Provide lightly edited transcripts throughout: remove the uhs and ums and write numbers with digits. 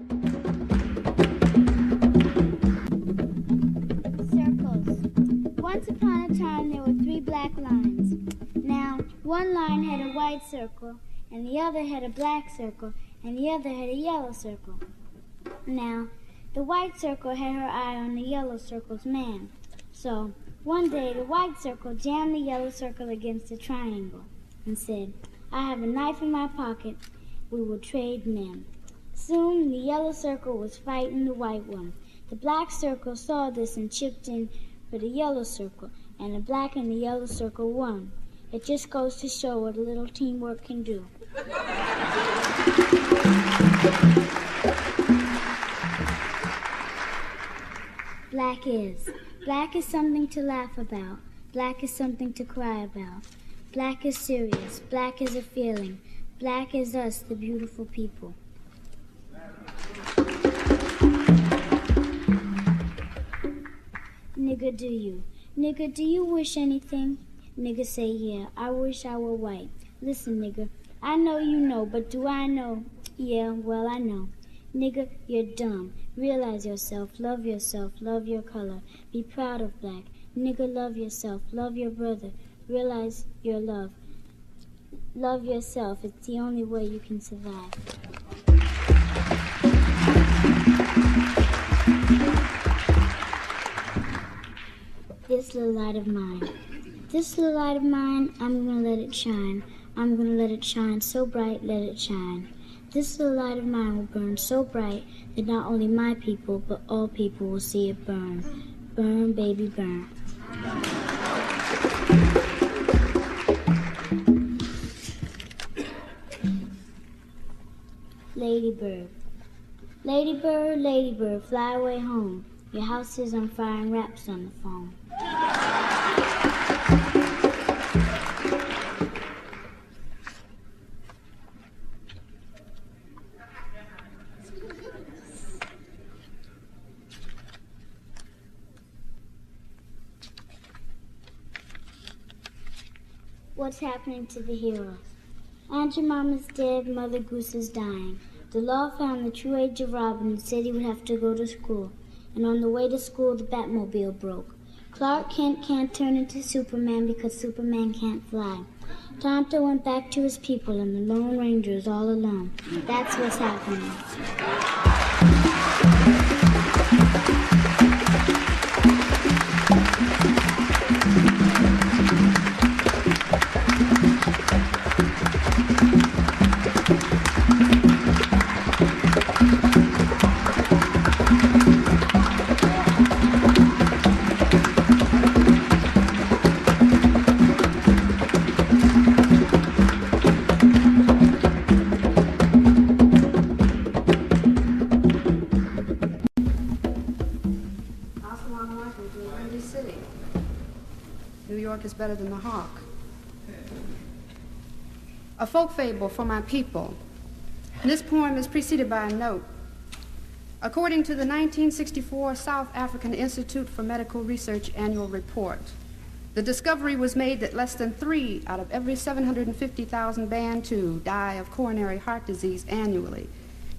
Circles. Once upon a time there were 3 black lines. Now, one line had a white circle, and the other had a black circle, and the other had a yellow circle. Now, the white circle had her eye on the yellow circle's man. So, one day the white circle jammed the yellow circle against the triangle and said, "I have a knife in my pocket. We will trade men." Soon the yellow circle was fighting the white one. The black circle saw this and chipped in for the yellow circle, and the black and the yellow circle won. It just goes to show what a little teamwork can do. Black is. Black is something to laugh about. Black is something to cry about. Black is serious. Black is a feeling. Black is us, the beautiful people. Nigger, do you? Nigger, do you wish anything? Nigger say, yeah, I wish I were white. Listen, nigger, I know you know, but do I know? Yeah, well, I know. Nigger, you're dumb. Realize yourself, love your color. Be proud of black. Nigger, love yourself, love your brother. Realize your love. Love yourself. It's the only way you can survive. This little light of mine. This little light of mine, I'm gonna let it shine. I'm gonna let it shine so bright, let it shine. This little light of mine will burn so bright that not only my people, but all people will see it burn. Burn, baby, burn. Ladybird. Ladybird, ladybird, fly away home. Your house is on fire and raps on the phone. What's happening to the heroes? Aunt Jemima's dead, Mother Goose is dying. The law found the true age of Robin and said he would have to go to school. And on the way to school, the Batmobile broke. Clark Kent can't turn into Superman because Superman can't fly. Tonto went back to his people and the Lone Ranger is all alone. That's what's happening. Is better than the hawk. A folk fable for my people. This poem is preceded by a note. According to the 1964 South African Institute for Medical Research annual report, the discovery was made that less than 3 out of every 750,000 Bantu die of coronary heart disease annually.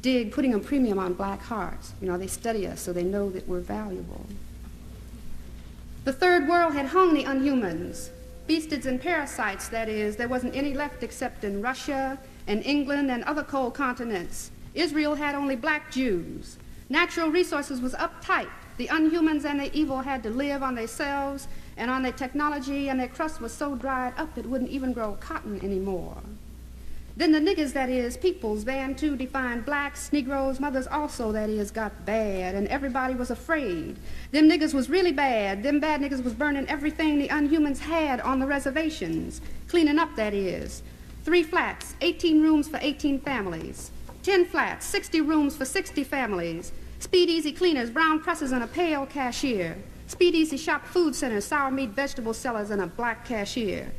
Dig, putting a premium on black hearts. You know, they study us so they know that we're valuable. The third world had hung the unhumans, beastids and parasites, that is. There wasn't any left except in Russia and England and other cold continents. Israel had only black Jews. Natural resources was uptight. The unhumans and the evil had to live on themselves and on their technology, and their crust was so dried up it wouldn't even grow cotton anymore. Then the niggers, that is, peoples, Bantu defined blacks, Negroes, mothers also, that is, got bad, and everybody was afraid. Them niggers was really bad. Them bad niggers was burning everything the unhumans had on the reservations. Cleaning up, that is. 3 flats, 18 rooms for 18 families. 10 flats, 60 rooms for 60 families. Speed-easy cleaners, brown presses, and a pale cashier. Speed-easy shop food centers, sour meat, vegetable sellers, and a black cashier.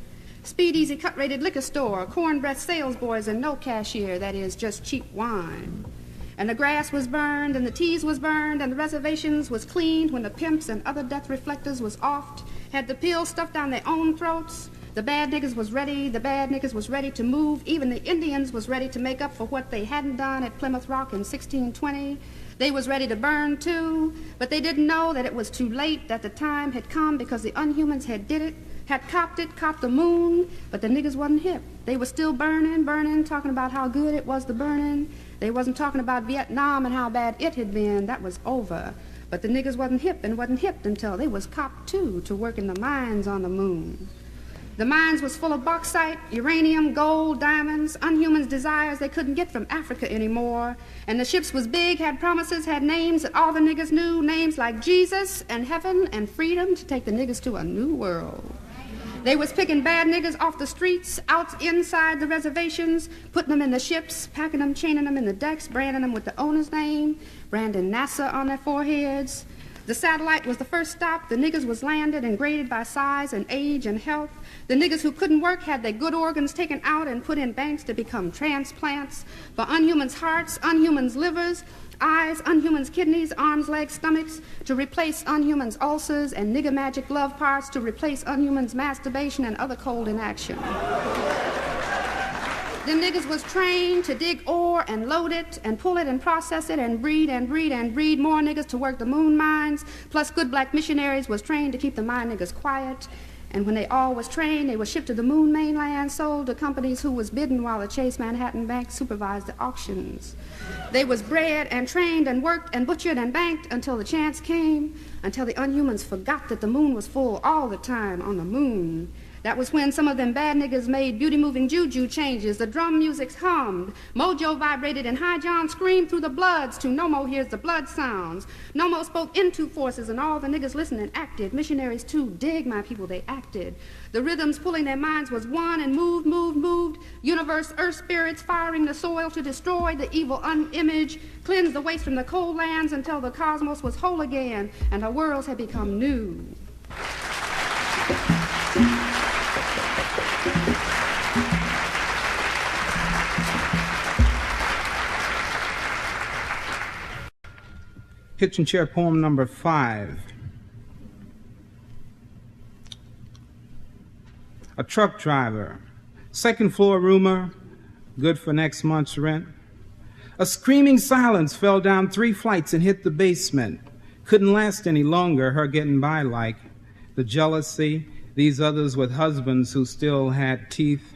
Speed-easy cut-rated liquor store, cornbread sales boys, and no cashier, that is, just cheap wine. And the grass was burned, and the teas was burned, and the reservations was cleaned when the pimps and other death reflectors was offed, had the pills stuffed down their own throats. The bad niggas was ready. The bad niggas was ready to move. Even the Indians was ready to make up for what they hadn't done at Plymouth Rock in 1620. They was ready to burn too, but they didn't know that it was too late, that the time had come because the unhumans had did it, had copped the moon, but the niggas wasn't hip. They was still burning, talking about how good it was, the burning. They wasn't talking about Vietnam and how bad it had been. That was over. But the niggas wasn't hip until they was copped too to work in the mines on the moon. The mines was full of bauxite, uranium, gold, diamonds, unhumans' desires they couldn't get from Africa anymore. And the ships was big, had promises, had names that all the niggas knew, names like Jesus and heaven and freedom to take the niggas to a new world. They was picking bad niggas off the streets, out inside the reservations, putting them in the ships, packing them, chaining them in the decks, branding them with the owner's name, branding NASA on their foreheads. The satellite was the first stop. The niggas was landed and graded by size and age and health. The niggas who couldn't work had their good organs taken out and put in banks to become transplants for unhumans' hearts, unhumans' livers, eyes, unhumans' kidneys, arms, legs, stomachs, to replace unhumans' ulcers and nigger magic love parts, to replace unhumans' masturbation and other cold inaction. The niggas was trained to dig ore and load it and pull it and process it and breed more niggas to work the moon mines. Plus good black missionaries was trained to keep the mine niggas quiet. And when they all was trained, they was shipped to the moon mainland, sold to companies who was bidding while the Chase Manhattan Bank supervised the auctions. They was bred and trained and worked and butchered and banked until the chance came, until the unhumans forgot that the moon was full all the time on the moon. That was when some of them bad niggas made beauty-moving juju changes. The drum music hummed. Mojo vibrated and High John screamed through the bloods to Nomo hears the blood sounds. Nomo spoke into forces and all the niggas listened and acted. Missionaries too, dig my people, they acted. The rhythms pulling their minds was one and moved. Universe, earth spirits firing the soil to destroy the evil unimage, cleanse the waste from the cold lands until the cosmos was whole again and our worlds had become new. Kitchen chair poem number 5. A truck driver, second floor roomer, good for next month's rent. A screaming silence fell down 3 flights and hit the basement. Couldn't last any longer, her getting by like the jealousy, these others with husbands who still had teeth.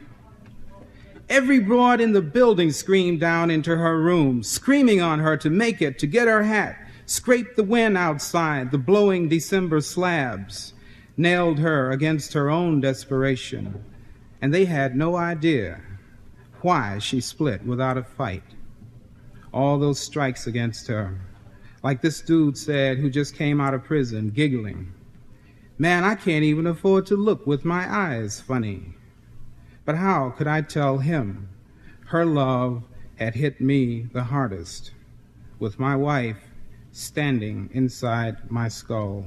Every broad in the building screamed down into her room, screaming on her to make it, to get her hat. Scraped the wind outside, the blowing December slabs, nailed her against her own desperation, and they had no idea why she split without a fight. All those strikes against her, like this dude said who just came out of prison, giggling. Man, I can't even afford to look with my eyes funny. But how could I tell him her love had hit me the hardest, with my wife standing inside my skull?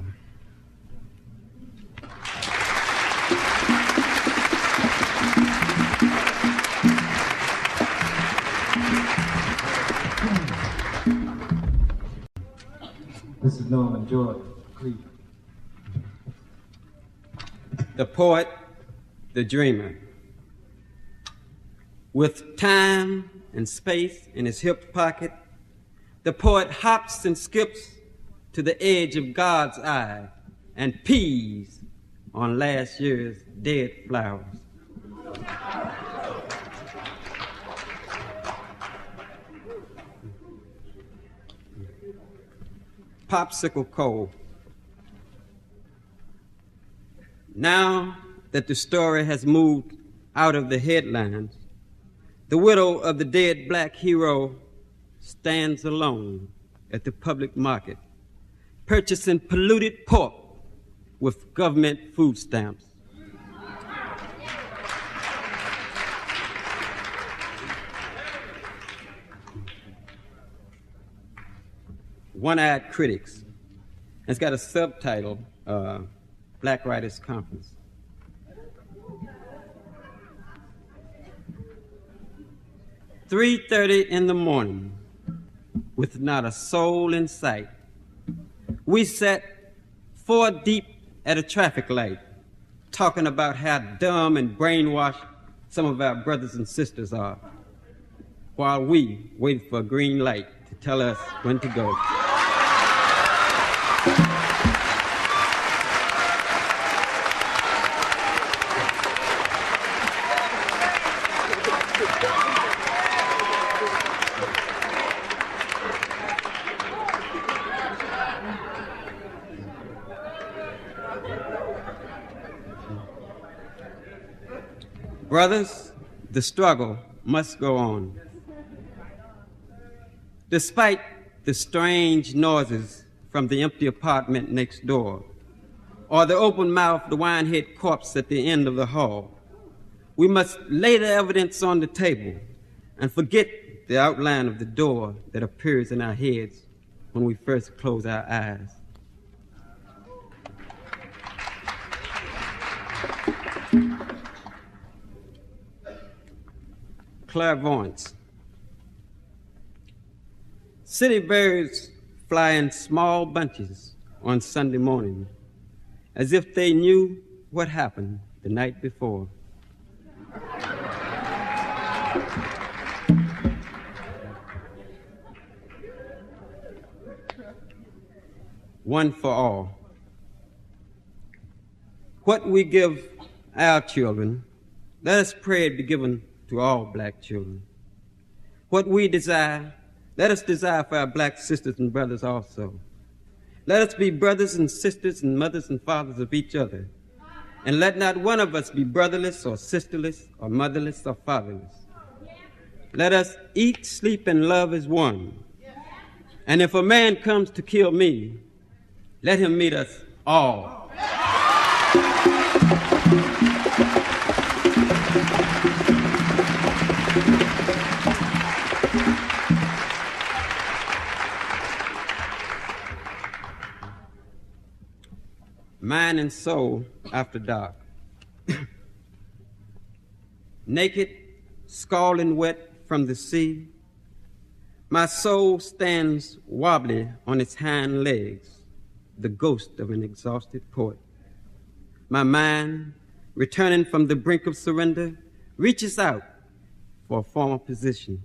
This is Norman Jordan, Cleveland. The poet, the dreamer. With time and space in his hip pocket, the poet hops and skips to the edge of God's eye and pees on last year's dead flowers. Popsicle cold. Now that the story has moved out of the headlines, the widow of the dead black hero stands alone at the public market, purchasing polluted pork with government food stamps. One-Eyed Critics. It's got a subtitle, Black Writers Conference. "3:30 in the morning, with not a soul in sight, we sat 4 deep at a traffic light, talking about how dumb and brainwashed some of our brothers and sisters are, while we wait for a green light to tell us when to go. Brothers, the struggle must go on. Despite the strange noises from the empty apartment next door, or the open-mouthed wine-head corpse at the end of the hall, we must lay the evidence on the table and forget the outline of the door that appears in our heads when we first close our eyes. Clairvoyance. City birds fly in small bunches on Sunday morning, as if they knew what happened the night before. One for all. What we give our children, let us pray it be given to all black children. What we desire, let us desire for our black sisters and brothers also. Let us be brothers and sisters and mothers and fathers of each other. And let not one of us be brotherless or sisterless or motherless or fatherless. Let us eat, sleep, and love as one. And if a man comes to kill me, let him meet us all. Mind and soul after dark. Naked, scalding wet from the sea, my soul stands wobbly on its hind legs, the ghost of an exhausted poet. My mind, returning from the brink of surrender, reaches out for a former position.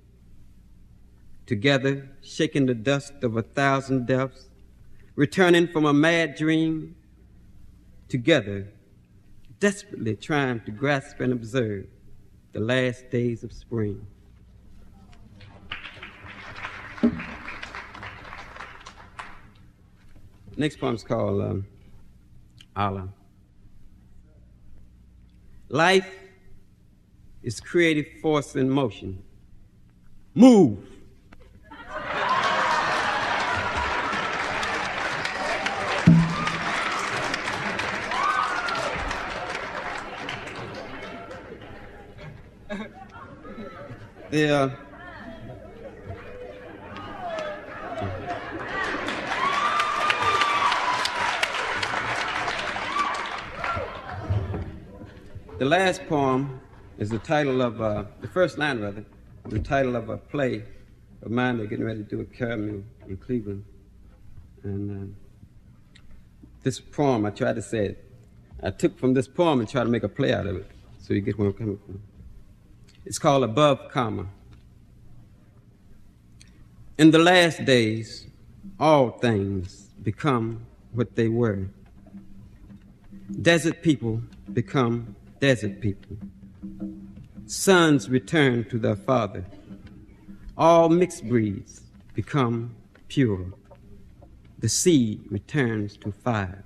Together, shaking the dust of 1,000 deaths, returning from a mad dream, together, desperately trying to grasp and observe the last days of spring. Next poem is called Allah. Life is creative force in motion. Move. The last poem is the title of, the first line rather, the title of a play of mine they're getting ready to do at Caramel in Cleveland. And this poem, I tried to say it. I took from this poem and tried to make a play out of it, so you get where I'm coming from. It's called Above Comma. In the last days, all things become what they were. Desert people become desert people. Sons return to their father. All mixed breeds become pure. The seed returns to fire.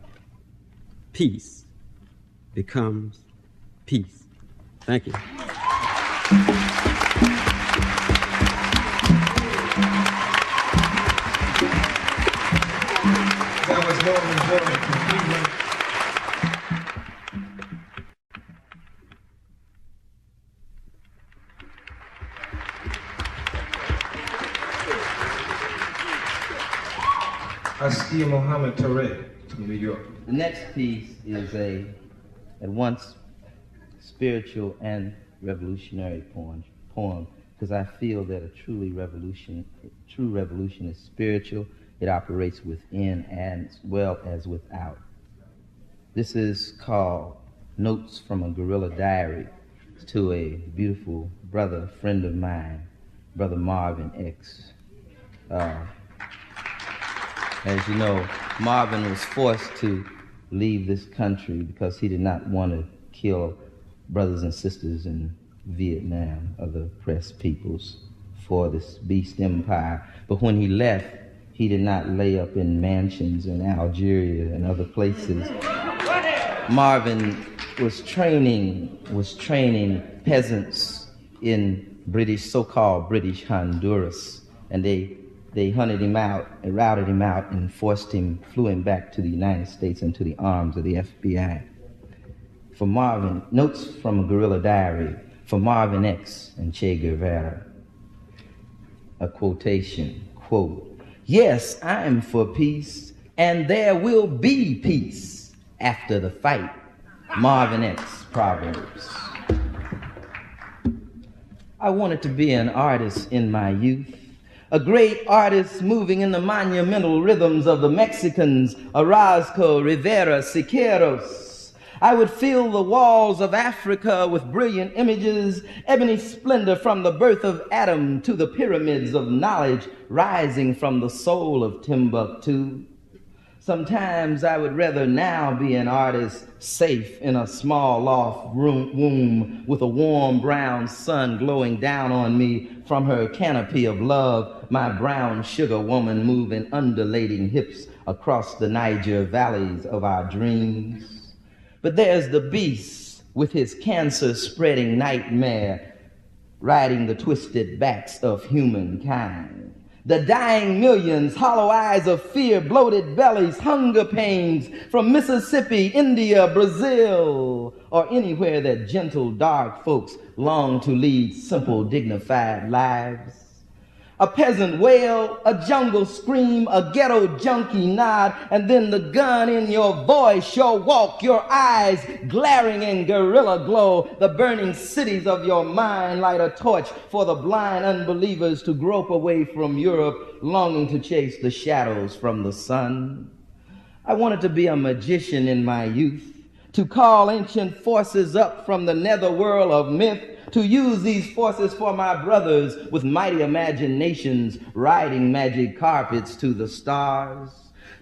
Peace becomes peace. Thank you. That was Johari from Cleveland. Aski Mohammad Toure from New York. The next piece is at once spiritual and revolutionary poem, because I feel that a true revolution is spiritual. It operates within as well as without. This is called Notes from a Guerilla Diary to a beautiful brother, friend of mine, Brother Marvin X. As you know, Marvin was forced to leave this country because he did not want to kill brothers and sisters in Vietnam, other oppressed peoples, for this beast empire. But when he left, he did not lay up in mansions in Algeria and other places. Marvin was training peasants in so-called British Honduras, and they hunted him out, and routed him out, and flew him back to the United States into the arms of the FBI. For Marvin, notes from a Guerilla Diary for Marvin X and Che Guevara. A quotation, quote, "Yes, I'm for peace, and there will be peace after the fight." Marvin X, Proverbs. I wanted to be an artist in my youth, a great artist moving in the monumental rhythms of the Mexicans, Orozco, Rivera, Siqueiros. I would fill the walls of Africa with brilliant images, ebony splendor from the birth of Adam to the pyramids of knowledge rising from the soul of Timbuktu. Sometimes I would rather now be an artist safe in a small loft womb with a warm brown sun glowing down on me from her canopy of love, my brown sugar woman moving undulating hips across the Niger valleys of our dreams. But there's the beast with his cancer-spreading nightmare riding the twisted backs of humankind. The dying millions, hollow eyes of fear, bloated bellies, hunger pains from Mississippi, India, Brazil, or anywhere that gentle, dark folks long to lead simple, dignified lives. A peasant wail, a jungle scream, a ghetto junkie nod, and then the gun in your voice, your walk, your eyes glaring in guerrilla glow. The burning cities of your mind light a torch for the blind unbelievers to grope away from Europe, longing to chase the shadows from the sun. I wanted to be a magician in my youth, to call ancient forces up from the netherworld of myth, to use these forces for my brothers with mighty imaginations, riding magic carpets to the stars,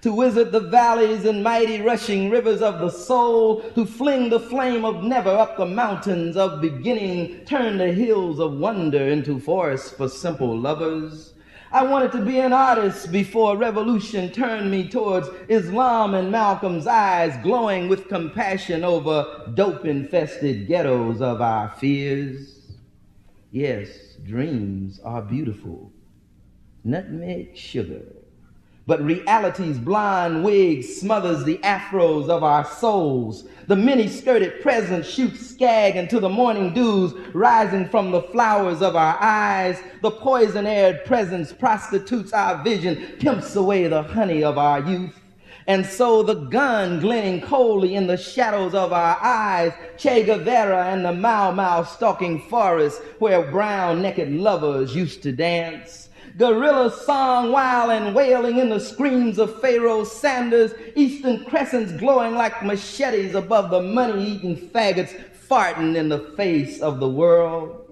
to visit the valleys and mighty rushing rivers of the soul, to fling the flame of never up the mountains of beginning, turn the hills of wonder into forests for simple lovers. I wanted to be an artist before revolution turned me towards Islam and Malcolm's eyes, glowing with compassion over dope-infested ghettos of our fears. Yes, dreams are beautiful, nutmeg sugar, but reality's blonde wig smothers the afros of our souls. The many-skirted present shoots skag into the morning dews rising from the flowers of our eyes. The poison-aired presence prostitutes our vision, pimps away the honey of our youth. And so the gun glinting coldly in the shadows of our eyes, Che Guevara and the Mau Mau stalking forest where brown naked lovers used to dance. Guerrilla song wild and wailing in the screams of Pharaoh Sanders, Eastern crescents glowing like machetes above the money-eating faggots farting in the face of the world.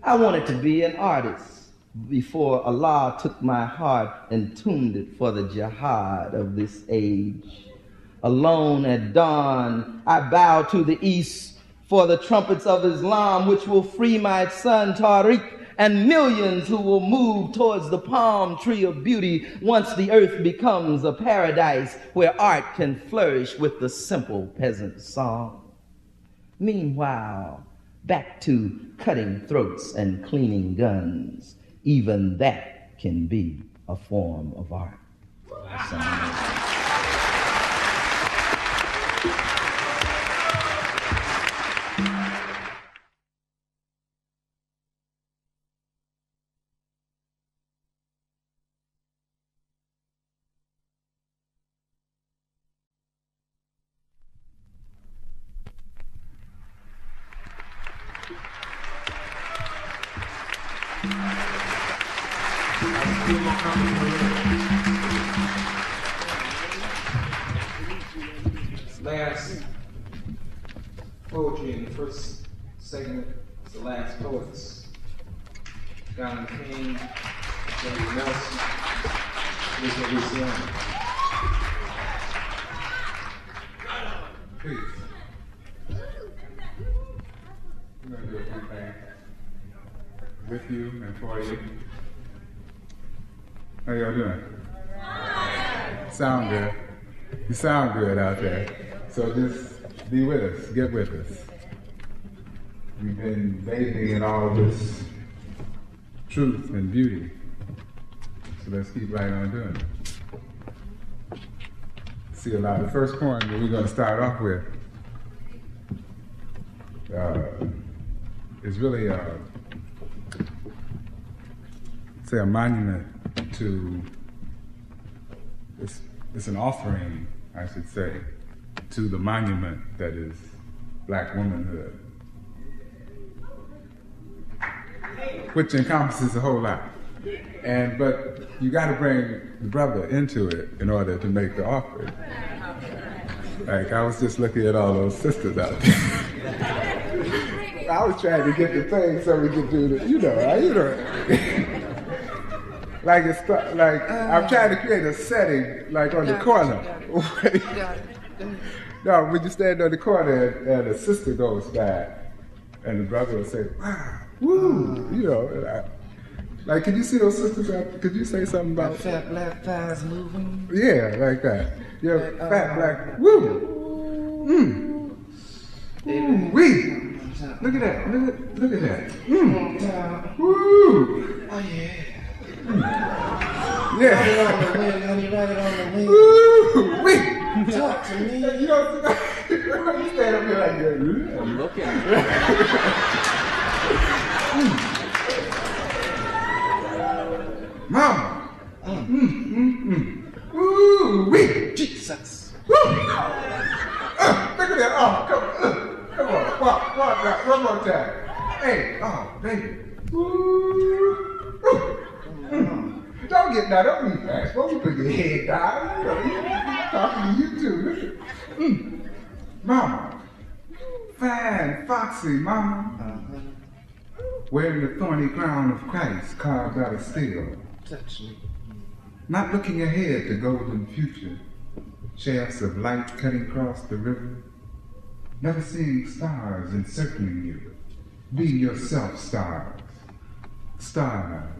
I wanted to be an artist before Allah took my heart and tuned it for the jihad of this age. Alone at dawn, I bow to the east for the trumpets of Islam, which will free my son Tariq and millions who will move towards the palm tree of beauty once the earth becomes a paradise where art can flourish with the simple peasant song. Meanwhile, back to cutting throats and cleaning guns. Even that can be a form of art. poetry in the first segment. It's the last poets. Don King, Jerry Nelson, Lisa Louisiana. Peace. I'm going to do a few things with you and for you. How y'all doing? Sound good. You sound good out there. So just be with us, get with us. We've been bathing in all this truth and beauty. So let's keep right on doing it. See a lot. The first poem that we're going to start off with is really say a monument to, it's an offering, I should say, to the monument that is black womanhood, which encompasses a whole lot. But you got to bring the brother into it in order to make the offering. Like, I was just looking at all those sisters out there. I was trying to get the thing so we could do the, you know. Like it's like I'm trying to create a setting, like on the corner. No, when you stand on the corner and a sister goes by, and the brother will say, "Wow, woo," you know. Like, can you see those sisters? Could you say something about fat black thighs moving? Yeah, like that. Yeah, fat black. Woo, wee. Look at that. Look at that. Woo. Oh yeah. Yeah. Ride it on the wind, honey, ride it on the wind. Woo! Wait! Talk to me. You know, you stand up here like that. I'm looking. Mama! Woo! Wee! Jesus. Woo! Look at that. Oh, come on. Walk that. One more time. Hey, oh, baby. Woo! Woo! Don't be fast. Don't you put your head down. I'm talking to you too. Mama. Fine, foxy mama. Wearing the thorny crown of Christ carved out of steel. Touch me. Not looking ahead to golden future. Shafts of light cutting across the river. Never seeing stars encircling you. Being yourself stars. Stars.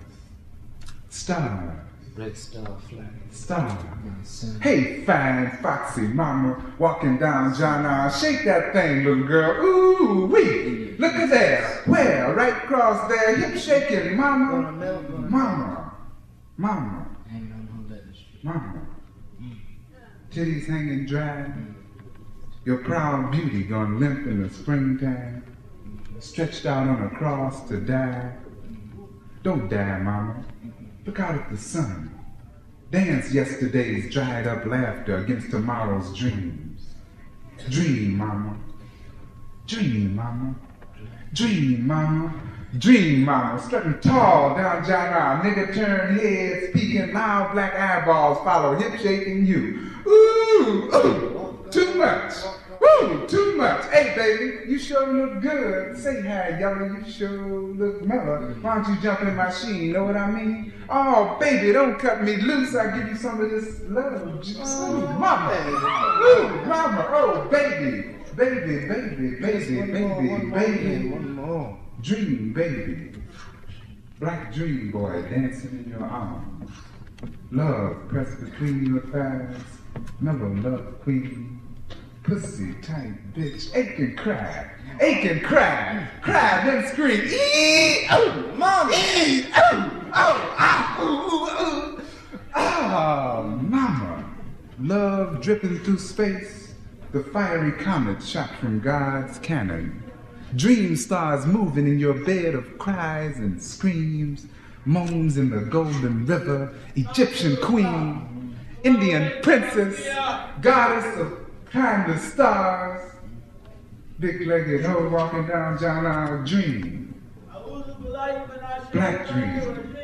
Stars. Red star flag. Stars. Hey, fine, foxy mama, walking down Johari. Shake that thing, little girl. Ooh, wee. Look at there. Well, right across there, hip shaking, mama. Mama. Mama. Hanging on her letters. Mama. Titties hanging dry. Your proud beauty gone limp in the springtime. Stretched out on a cross to die. Don't die, mama. Look out at the sun. Dance yesterday's dried up laughter against tomorrow's dreams. Dream, mama. Dream, mama. Dream, mama. Dream, mama. Strutting tall down Johari. Nigger turn heads, peeking loud black eyeballs follow hip shaking you. Ooh, ooh, too much. Woo, too much. Hey, baby, you sure look good. Say hi, yellow, you sure look mellow. Why don't you jump in my sheen, know what I mean? Oh, baby, don't cut me loose. I'll give you some of this love juice. Ooh, mama. Ooh, mama. Oh, baby. Baby. One more. Dream, baby. Black dream boy dancing in your arms. Love pressed between your thighs. Never love queen. Pussy tight bitch, ache and cry, then scream, ee, oh, mama, ee, oh, mama. Love dripping through space, the fiery comet shot from God's cannon. Dream stars moving in your bed of cries and screams, moans in the golden river, Egyptian queen, Indian princess, goddess of timeless stars, big-legged hoe walking down Johari, dream, black dream.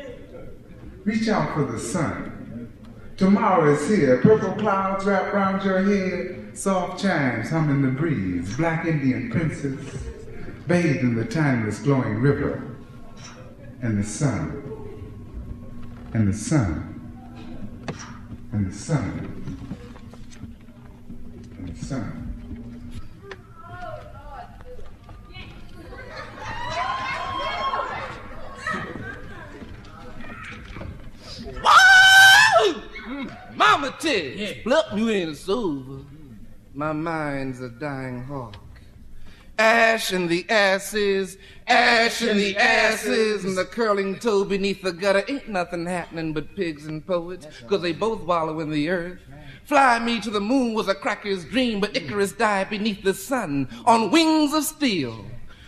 Reach out for the sun, Tomorrow is here. Purple clouds wrap round your head. Soft chimes hum in the breeze. Black Indian princes bathed in the timeless glowing river. And the sun. And the sun. And the sun. And the sun. Mama Ted, look, you ain't sober. My mind's a dying hawk. Ash in the asses, ash in the asses, and the curling toe beneath the gutter. Ain't nothing happening but pigs and poets, 'cause they both wallow in the earth. Fly me to the moon was a cracker's dream, but Icarus died beneath the sun on wings of steel.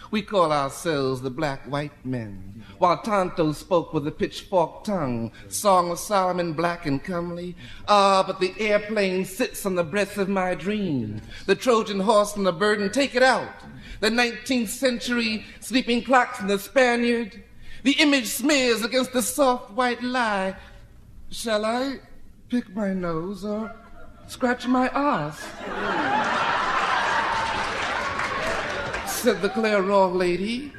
We call ourselves the Black White Men, while Tonto spoke with a pitchfork tongue, Song of Solomon black and comely. Ah, but the airplane sits on the breast of my dream, the Trojan horse and the burden, take it out. The 19th century sleeping clocks and the Spaniard, the image smears against the soft white lie. Shall I pick my nose or scratch my ass? Said the Clairvoyant lady,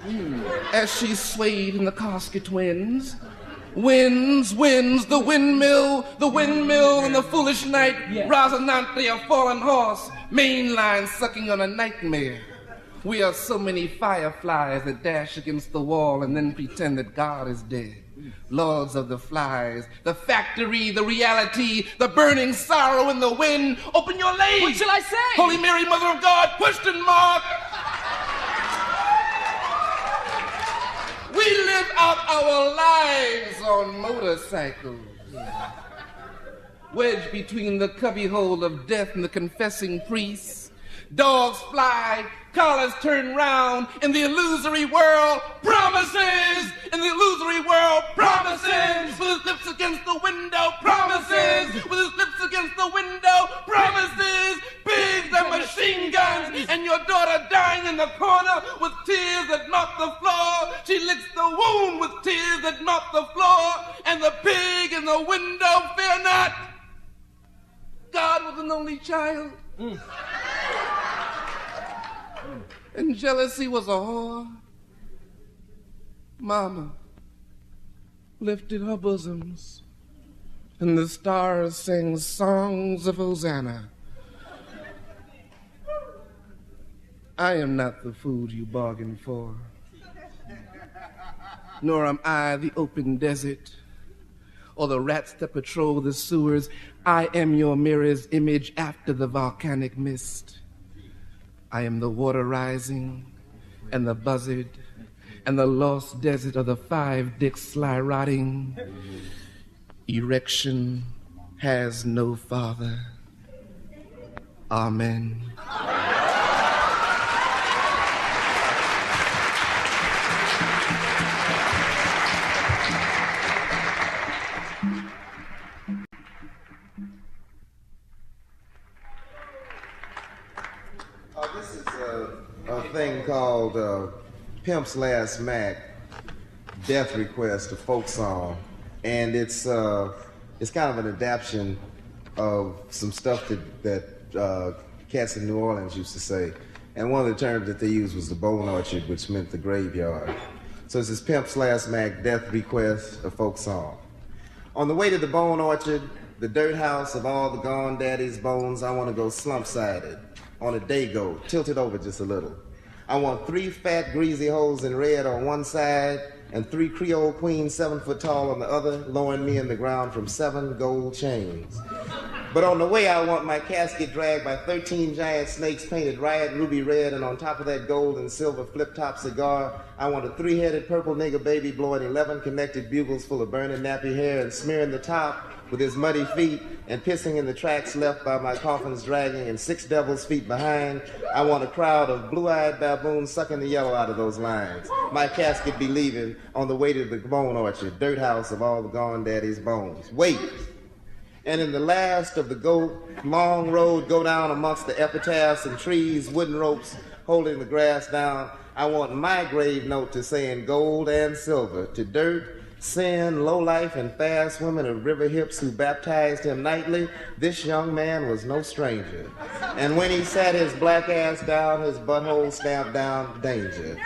as she swayed in the casket winds. Winds, the windmill, and the foolish night. Rosinante, a fallen horse, mainline sucking on a nightmare. We are so many fireflies that dash against the wall and then pretend that God is dead. Lords of the flies, the factory, the reality, the burning sorrow in the wind. Open your legs. What shall I say? Holy Mary, Mother of God, question mark. We live out our lives on motorcycles. Wedged between the cubbyhole of death and the confessing priests. Dogs fly, collars turn round, in the illusory world, promises! In the illusory world, promises! With his lips against the window, promises! With his lips against the window, promises! Pigs and machine guns, and your daughter dying in the corner with tears that mop the floor. She licks the wound with tears that mop the floor, and the pig in the window, fear not! God was an only child. And jealousy was a whore. Mama lifted her bosoms, and the stars sang songs of Hosanna. I am not the food you bargained for, nor am I the open desert or the rats that patrol the sewers. I am your mirror's image after the volcanic mist. I am the water rising, and the buzzard, and the lost desert of the 5 dicks sly rotting. Erection has no father. Amen. This is a thing called Pimp's Last Mac, Death Request, a folk song, and it's kind of an adaptation of some stuff that cats in New Orleans used to say, and one of the terms that they used was the bone orchard, which meant the graveyard. So this is Pimp's Last Mac, Death Request, a folk song. On the way to the bone orchard, the dirt house of all the gone daddy's bones, I want to go slump-sided. On a Dago, tilted over just a little. I want 3 fat, greasy holes in red on one side and 3 Creole queens 7 foot tall on the other, lowering me in the ground from 7 gold chains. But on the way, I want my casket dragged by 13 giant snakes painted riot ruby red, and on top of that gold and silver flip-top cigar, I want a 3-headed purple nigger baby blowing 11 connected bugles full of burning nappy hair and smearing the top with his muddy feet and pissing in the tracks left by my coffin's dragging and 6 devil's feet behind. I want a crowd of blue-eyed baboons sucking the yellow out of those lines. My casket be leaving on the way to the bone orchard, dirt house of all the gone daddy's bones. Wait. And in the last of the long road, go down amongst the epitaphs and trees, wooden ropes holding the grass down. I want my grave note to say in gold and silver, to dirt, Seeing low-life and fast women of river hips who baptized him nightly, this young man was no stranger. And when he sat his black ass down, his butthole stamped down danger.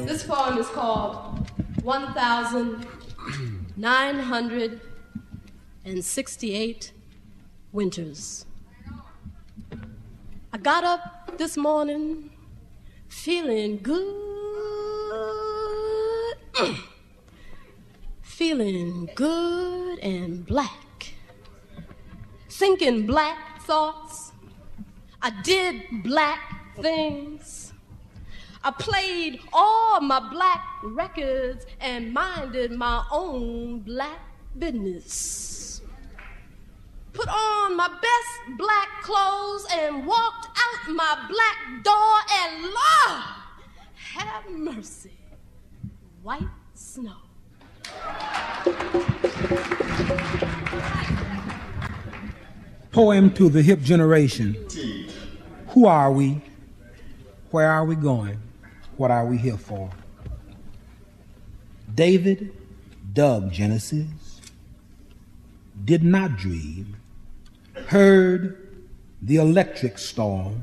This poem is called 1,968 Winters. I got up this morning feeling good, feeling good and black, thinking black thoughts. I did black things. I played all my black records and minded my own black business. Put on my best black clothes and walked out my black door, and Lord, have mercy, white snow. Poem to the hip generation. Who are we? Where are we going? What are we here for? David dug Genesis, did not dream, heard the electric storm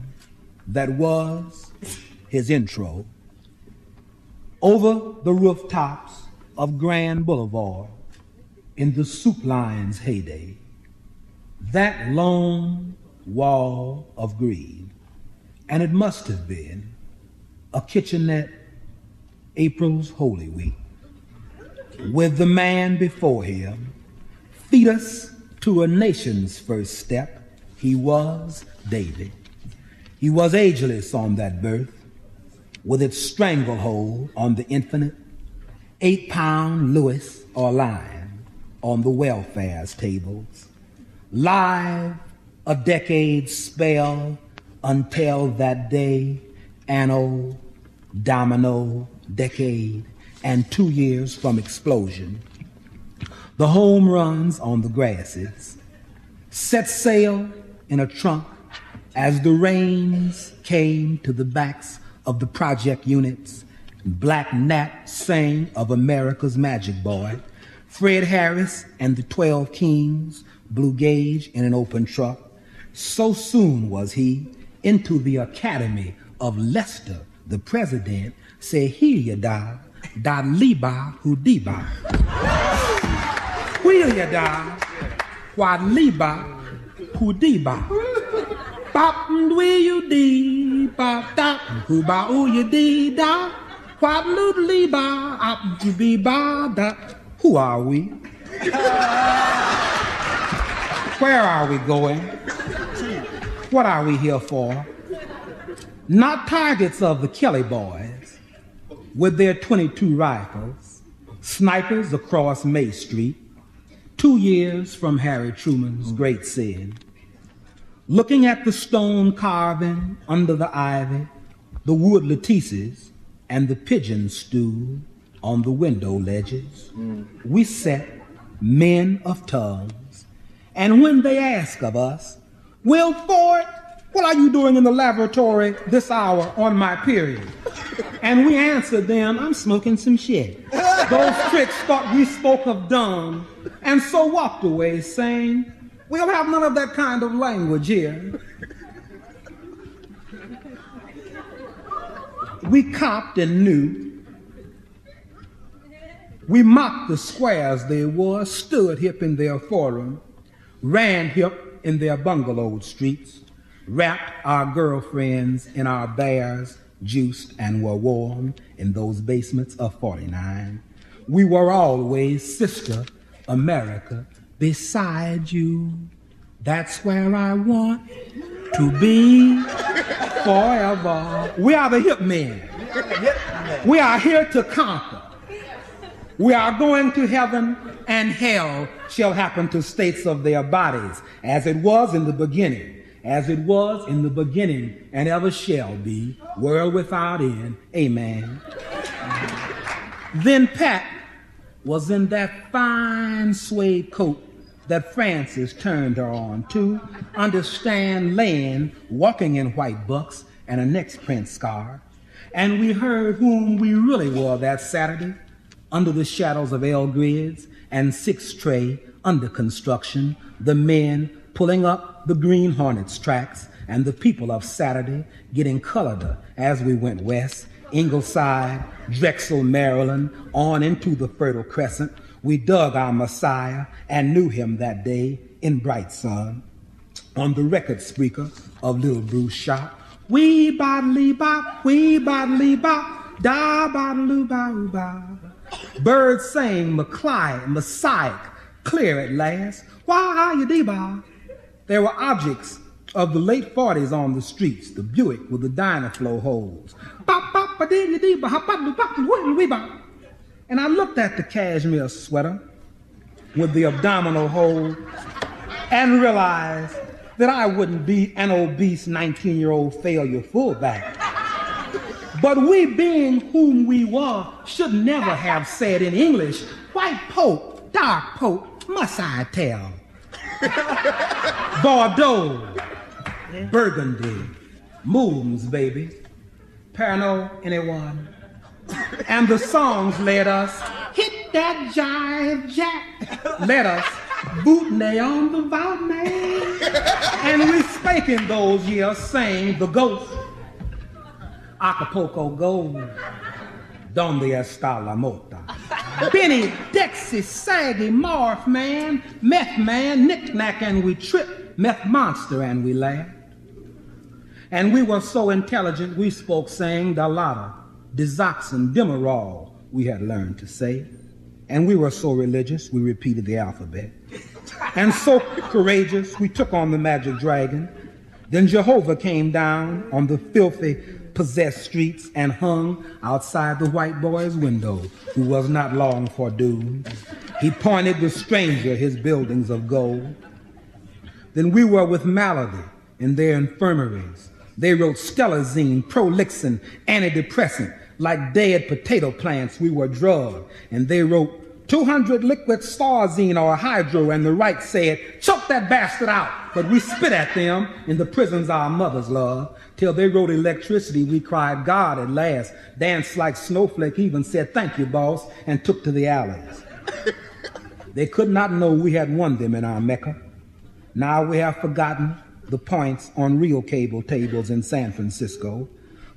that was his intro. Over the rooftops of Grand Boulevard in the soup line's heyday, that lone wall of greed, and it must have been a kitchenette April's Holy Week, with the man before him, fetus to a nation's first step. He was David. He was ageless on that birth, with its stranglehold on the infinite, 8-pound Lewis or Lime on the welfare's tables, live a decade's spell until that day, anno, domino, decade, and 2 years from explosion. The home runs on the grasses set sail in a trunk as the rains came to the backs of the project units. Black Nat sang of America's Magic Boy. Fred Harris and the 12 Kings blew gauge in an open truck. So soon was he into the Academy of Lester, the president, said, "Here ya da liba hu diba. Here ya da wa liba hu diba. Bop dwe you di ba da hu ba u you di da. Wa lu liba up to be ba da." Who are we? Where are we going? What are we here for? Not targets of the Kelly boys with their 22 rifles, snipers across May Street, 2 years from Harry Truman's great sin. Looking at the stone carving under the ivy, the wood lattices, and the pigeon stew on the window ledges, we set men of tongues. And when they ask of us, "Will Ford, what are you doing in the laboratory this hour on my period?" And we answered them, "I'm smoking some shit." Those tricks thought we spoke of dung, and so walked away saying, "We'll have none of that kind of language here." We copped and knew. We mocked the squares they wore, stood hip in their forum, ran hip in their bungalow streets, wrapped our girlfriends in our bears, juiced and were warm in those basements of 49. We were always Sister America beside you. That's where I want to be forever. We are the hip men. We are here to conquer. We are going to heaven, and hell shall happen to states of their bodies, as it was in the beginning, as it was in the beginning, and ever shall be, world without end. Amen. Then Pat was in that fine suede coat that Francis turned her on to understand laying, walking in white bucks and a next print scar. And we heard whom we really were that Saturday under the shadows of L grids and 6 tray under construction, the men pulling up the Green Hornets tracks and the people of Saturday getting colored as we went west, Ingleside, Drexel, Maryland, on into the Fertile Crescent. We dug our Messiah and knew him that day in bright sun. On the record speaker of Little Bruce shop, wee bodily bop, da bodily ba. Birds sang Messiah, clear at last. Why you dee ba? There were objects of the late 40s on the streets, the Buick with the Dynaflow holes. And I looked at the cashmere sweater with the abdominal hole and realized that I wouldn't be an obese 19-year-old failure fullback. But we, being whom we were, should never have said in English, white pope, dark pope, must I tell? Bordeaux, Burgundy, Moons, baby. Parano, anyone? And the songs led us, hit that jive jack, let us bootnay on the Valnay. And we spake in those years, saying the ghost, Acapulco gold, donde está la mota? Benny, Dexy, Saggy, Morph man, Meth man, Knick-Knack, and we tripped, Meth monster, and we laughed. And we were so intelligent, we spoke saying Dalada, Dizoxin, Demerol, we had learned to say. And we were so religious, we repeated the alphabet. And so courageous, we took on the magic dragon. Then Jehovah came down on the filthy, possessed streets and hung outside the white boy's window, who was not long for doom. He pointed the stranger his buildings of gold. Then we were with malady in their infirmaries. They wrote Stelazine, Prolixin, antidepressant. Like dead potato plants, we were drugged. And they wrote 200 liquid Starzine or hydro, and the right said, choke that bastard out. But we spit at them in the prisons our mothers loved. Till they wrote electricity, we cried God at last. Danced like Snowflake, even said, thank you, boss, and took to the alleys. They could not know we had won them in our Mecca. Now we have forgotten the points on real cable tables in San Francisco.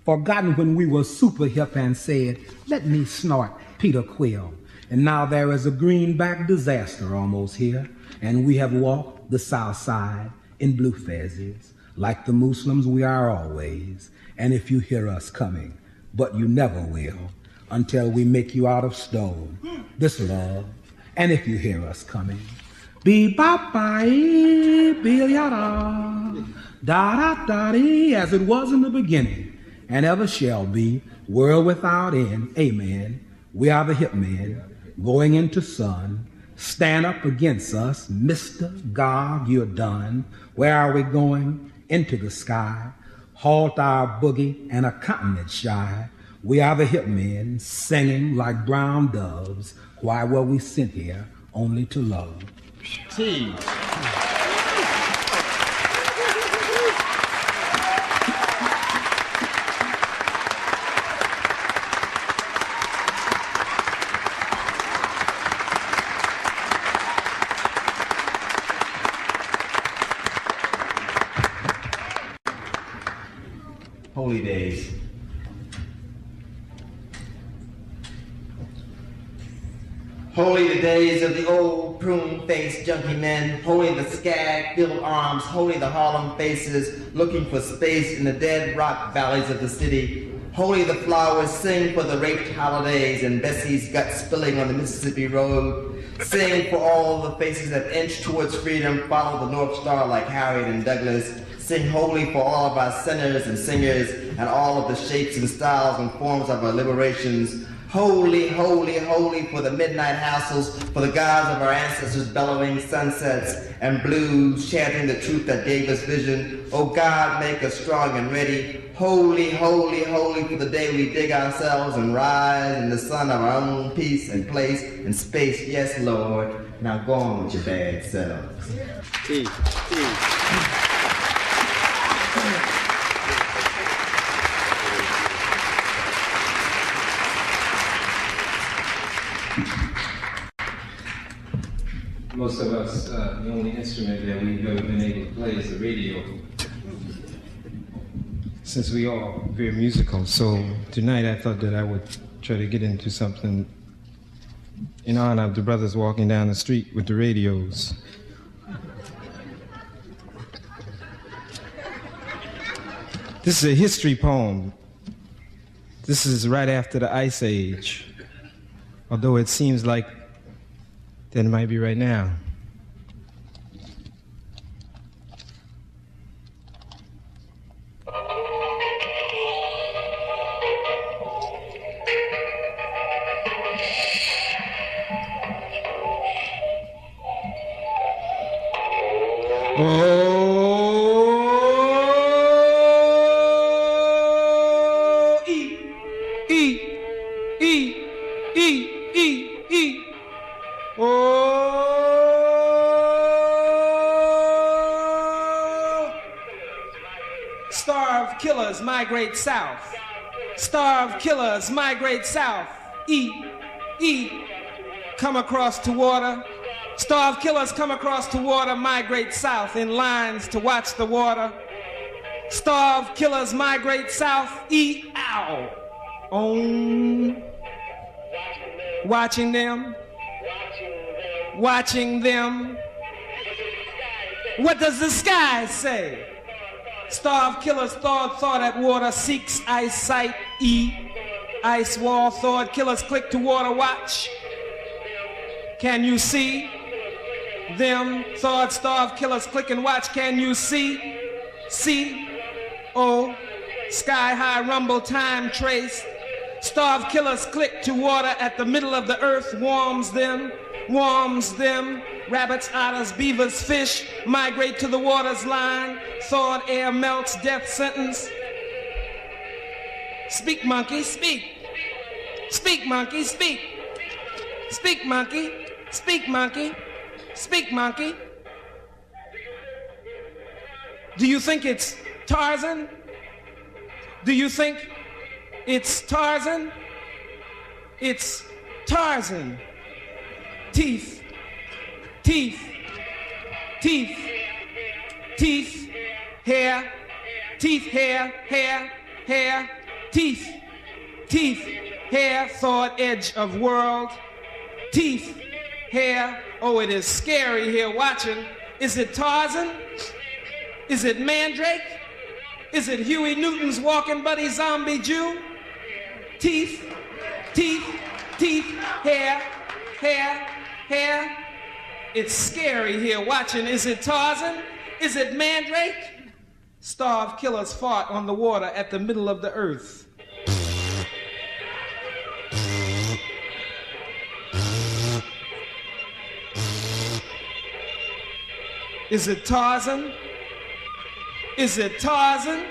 Forgotten when we were super hip and said, let me snort Peter Quill. And now there is a greenback disaster almost here, and we have walked the south side in blue fezzes. Like the Muslims, we are always, and if you hear us coming, but you never will, until we make you out of stone, this love, and if you hear us coming, be-ba-ba-ee, be-yada, da-da-da-dee, as it was in the beginning, and ever shall be, world without end, amen. We are the hip men, going into sun. Stand up against us, Mr. God, you're done. Where are we going? Into the sky. Halt our boogie and a continent shy. We are the hip men, singing like brown doves. Why were we sent here? Only to love. T. Holy days. Holy the days of the old prune-faced junkie men, holy the skag-filled arms, holy the Harlem faces looking for space in the dead rock valleys of the city. Holy the flowers sing for the raped holidays and Bessie's gut spilling on the Mississippi Road. Sing for all the faces that inch towards freedom, follow the North Star like Harriet and Douglas. Sing holy for all of our sinners and singers and all of the shapes and styles and forms of our liberations. Holy, holy, holy for the midnight hassles, for the gods of our ancestors bellowing sunsets and blues, chanting the truth that gave us vision. Oh God, make us strong and ready. Holy, holy, holy for the day we dig ourselves and rise in the sun of our own peace and place and space. Yes, Lord. Now go on with your bad selves. Peace, peace. Most of us, the only instrument that we've ever been able to play is the radio. Since we all very musical, so tonight I thought that I would try to get into something in honor of the brothers walking down the street with the radios. This is a history poem. This is right after the Ice Age, although it seems like that it might be right now. Starved killers migrate south. Starved killers migrate south. Come across to water. Starved killers come across to water, migrate south in lines to watch the water. Starved killers migrate south. Ow. Watching them. Watching them. What does the sky say? Starved killers thought at water, seeks eyesight, ice wall, thawed killers click to water, watch. Can you see them? Thawed, starved killers click and watch, can you see? Oh, sky high rumble, time trace. Starved killers click to water at the middle of the earth, warms them. Rabbits, otters, beavers, fish migrate to the water's line. Thawed air melts, death sentence. Speak, monkey, speak. Speak, monkey, speak. Speak, monkey. Speak, monkey. Speak, monkey. Do you think it's Tarzan? Do you think it's Tarzan? It's Tarzan. Teeth, teeth, teeth, teeth, hair, teeth, hair, teeth, teeth, hair, thawed edge of world, teeth, hair. Oh, it is scary here watching. Is it Tarzan? Is it Mandrake? Is it Huey Newton's walking buddy zombie Jew? Teeth, teeth, teeth, hair. It's scary here watching. Is it Tarzan? Is it Mandrake? Starved killers fought on the water at the middle of the earth. Is it Tarzan? Is it Tarzan?